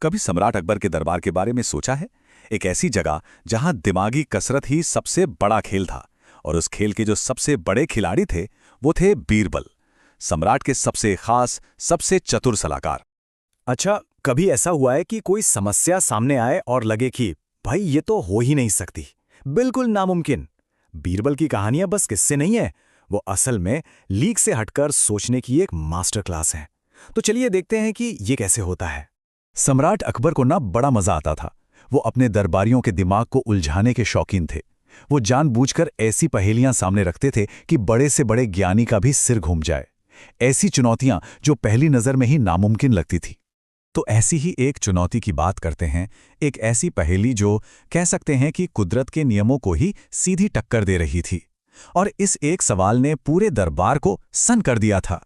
कभी सम्राट अकबर के दरबार के बारे में सोचा है? एक ऐसी जगह जहां दिमागी कसरत ही सबसे बड़ा खेल था, और उस खेल के जो सबसे बड़े खिलाड़ी थे वो थे बीरबल, सम्राट के सबसे खास, सबसे चतुर सलाहकार। अच्छा, कभी ऐसा हुआ है कि कोई समस्या सामने आए और लगे कि भाई ये तो हो ही नहीं सकती, बिल्कुल नामुमकिन। बीरबल की कहानियां बस किस्से नहीं है, वो असल में लीक से हटकर सोचने की एक मास्टर क्लास है। तो चलिए देखते हैं कि ये कैसे होता है। सम्राट अकबर को ना बड़ा मजा आता था। वो अपने दरबारियों के दिमाग को उलझाने के शौकीन थे। वो जानबूझकर ऐसी पहेलियां सामने रखते थे कि बड़े से बड़े ज्ञानी का भी सिर घूम जाए। ऐसी चुनौतियां जो पहली नजर में ही नामुमकिन लगती थी। तो ऐसी ही एक चुनौती की बात करते हैं, एक ऐसी पहेली जो कह सकते हैं कि कुदरत के नियमों को ही सीधी टक्कर दे रही थी। और इस एक सवाल ने पूरे दरबार को सन्न कर दिया था।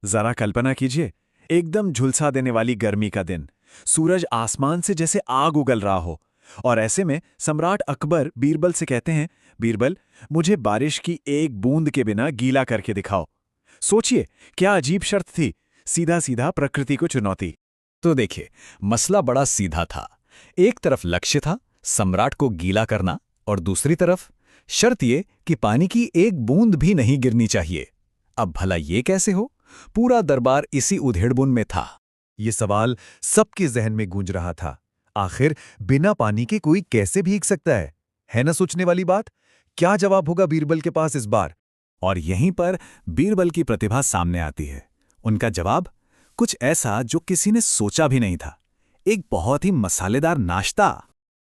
जरा कल्पना कीजिए, एकदम झुलसा देने वाली गर्मी का दिन, सूरज आसमान से जैसे आग उगल रहा हो, और ऐसे में सम्राट अकबर बीरबल से कहते हैं, बीरबल, मुझे बारिश की एक बूंद के बिना गीला करके दिखाओ। सोचिए, क्या अजीब शर्त थी, सीधा सीधा प्रकृति को चुनौती। तो देखिए, मसला बड़ा सीधा था। एक तरफ लक्ष्य था, सम्राट को गीला करना, और दूसरी तरफ शर्त ये कि पानी की एक बूंद भी नहीं गिरनी चाहिए। अब भला ये कैसे हो? पूरा दरबार इसी उधेड़बुन में था। ये सवाल सबके जहन में गूंज रहा था। आखिर बिना पानी के कोई कैसे भीग सकता है ना सोचने वाली बात। क्या जवाब होगा बीरबल के पास इस बार? और यहीं पर बीरबल की प्रतिभा सामने आती है। उनका जवाब कुछ ऐसा जो किसी ने सोचा भी नहीं था, एक बहुत ही मसालेदार नाश्ता।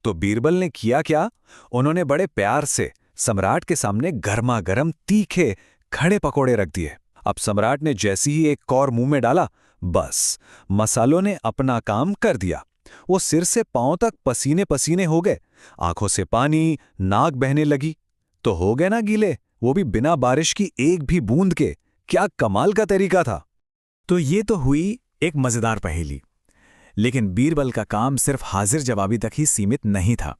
तो बीरबल ने किया क्या? उन्होंने बड़े प्यार से सम्राट के सामने गर्मा गर्म तीखे खड़े पकोड़े रख दिए। अब सम्राट ने जैसी ही एक कौर मुंह में डाला, बस मसालों ने अपना काम कर दिया। वो सिर से पांव तक पसीने पसीने हो गए, आंखों से पानी, नाक बहने लगी। तो हो गए ना गीले, वो भी बिना बारिश की एक भी बूंद के। क्या कमाल का तरीका था। तो ये तो हुई एक मजेदार पहेली, लेकिन बीरबल का काम सिर्फ हाजिर जवाबी तक ही सीमित नहीं था।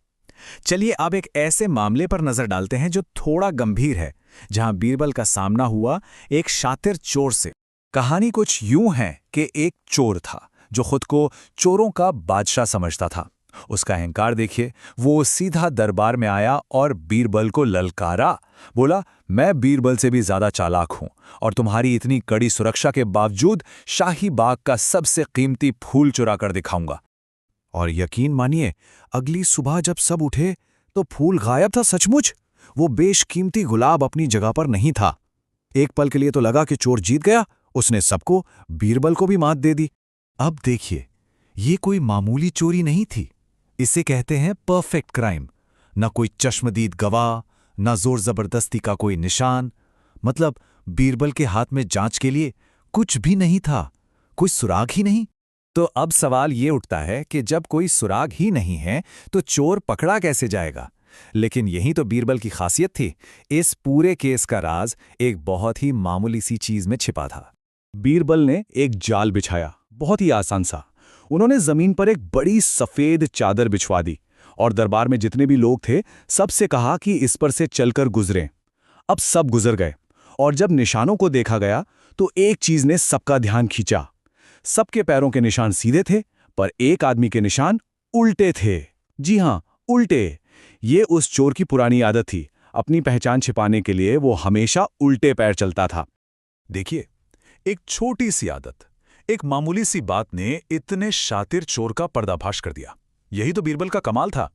चलिए अब एक ऐसे मामले पर नजर डालते हैं जो थोड़ा गंभीर है, जहां बीरबल का सामना हुआ एक शातिर चोर से। कहानी कुछ यूं है कि एक चोर था जो खुद को चोरों का बादशाह समझता था। उसका अहंकार देखिए, वो सीधा दरबार में आया और बीरबल को ललकारा। बोला, मैं बीरबल से भी ज्यादा चालाक हूं, और तुम्हारी इतनी कड़ी सुरक्षा के बावजूद शाही बाग का सबसे कीमती फूल चुरा कर दिखाऊंगा। और यकीन मानिए, अगली सुबह जब सब उठे तो फूल गायब था। सचमुच वो बेशकीमती गुलाब अपनी जगह पर नहीं था। एक पल के लिए तो लगा कि चोर जीत गया, उसने सबको, बीरबल को भी मात दे दी। अब देखिए, ये कोई मामूली चोरी नहीं थी, इसे कहते हैं परफेक्ट क्राइम। न कोई चश्मदीद गवाह, न जोर जबरदस्ती का कोई निशान। मतलब बीरबल के हाथ में जांच के लिए कुछ भी नहीं था, कोई सुराग ही नहीं। तो अब सवाल ये उठता है कि जब कोई सुराग ही नहीं है तो चोर पकड़ा कैसे जाएगा? लेकिन यही तो बीरबल की खासियत थी। इस पूरे केस का राज एक बहुत ही मामूली सी चीज में छिपा था। बीरबल ने एक जाल बिछाया, बहुत ही आसान सा। उन्होंने जमीन पर एक बड़ी सफेद चादर बिछवा दी, और दरबार में जितने भी लोग थे सबसे कहा कि इस पर से चलकर गुजरें। अब सब गुजर गए, और जब निशानों को देखा गया तो एक चीज ने सबका ध्यान खींचा। सबके पैरों के निशान सीधे थे, पर एक आदमी के निशान उल्टे थे। जी हां, उल्टे। ये उस चोर की पुरानी आदत थी। अपनी पहचान छिपाने के लिए वो हमेशा उल्टे पैर चलता था। देखिए, एक छोटी सी आदत, एक मामूली सी बात ने इतने शातिर चोर का पर्दाफाश कर दिया। यही तो बीरबल का कमाल था।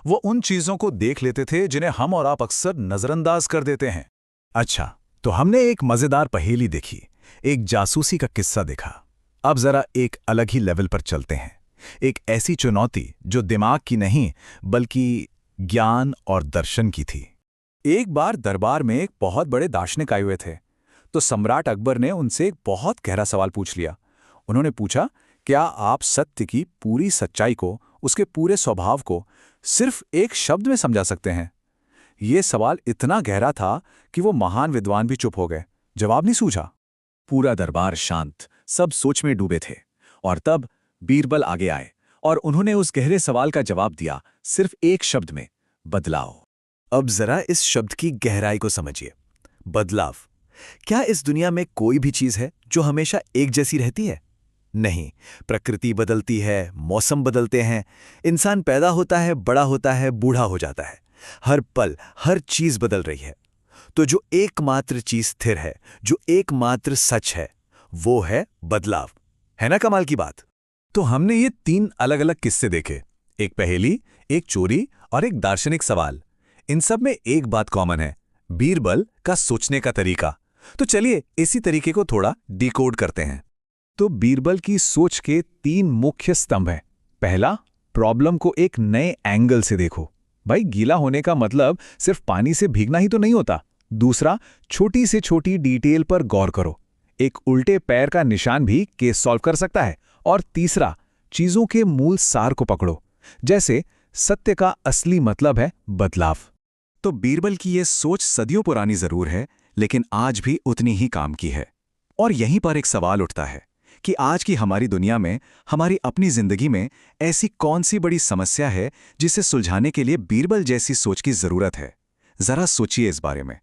वो उन चीजों को देख लेते थे जिन्हें हम और आप अक्सर नजरअंदाज कर देते हैं। अच्छा, तो हमने एक मजेदार पहेली देखी, एक जासूसी का किस्सा देखा। अब जरा एक अलग ही लेवल पर चलते हैं। एक ऐसी चुनौती जो दिमाग की नहीं बल्कि ज्ञान और दर्शन की थी। एक बार दरबार में एक बहुत बड़े दार्शनिक आए हुए थे। तो सम्राट अकबर ने उनसे एक बहुत गहरा सवाल पूछ लिया। उन्होंने पूछा, क्या आप सत्य की पूरी सच्चाई को, उसके पूरे स्वभाव को सिर्फ एक शब्द में समझा सकते हैं? ये सवाल इतना गहरा था कि वो महान विद्वान भी चुप हो गए, जवाब नहीं सूझा। पूरा दरबार शांत, सब सोच में डूबे थे। और तब बीरबल आगे आए और उन्होंने उस गहरे सवाल का जवाब दिया, सिर्फ एक शब्द में, बदलाव। अब जरा इस शब्द की गहराई को समझिए। बदलाव। क्या इस दुनिया में कोई भी चीज है जो हमेशा एक जैसी रहती है? नहीं, प्रकृति बदलती है, मौसम बदलते हैं, इंसान पैदा होता है, बड़ा होता है, बूढ़ा हो जाता है। हर पल हर चीज बदल रही है। तो जो एकमात्र चीज स्थिर है, जो एकमात्र सच है, वो है बदलाव। है ना कमाल की बात? तो हमने ये 3 अलग-अलग किस्से देखे, एक पहेली, एक चोरी और एक दार्शनिक सवाल। इन सब में एक बात कॉमन है, बीरबल का सोचने का तरीका। तो चलिए इसी तरीके को थोड़ा डिकोड करते हैं। तो बीरबल की सोच के 3 मुख्य स्तंभ हैं। पहला, प्रॉब्लम को एक नए एंगल से देखो। भाई, गीला होने का मतलब सिर्फ पानी से भीगना ही तो नहीं होता। दूसरा, छोटी से छोटी डिटेल पर गौर करो। एक उल्टे पैर का निशान भी केस सॉल्व कर सकता है। और तीसरा, चीजों के मूल सार को पकड़ो। जैसे सत्य का असली मतलब है बदलाव। तो बीरबल की ये सोच सदियों पुरानी जरूर है, लेकिन आज भी उतनी ही काम की है। और यहीं पर एक सवाल उठता है कि आज की हमारी दुनिया में, हमारी अपनी जिंदगी में ऐसी कौन सी बड़ी समस्या है जिसे सुलझाने के लिए बीरबल जैसी सोच की जरूरत है? जरा सोचिए इस बारे में।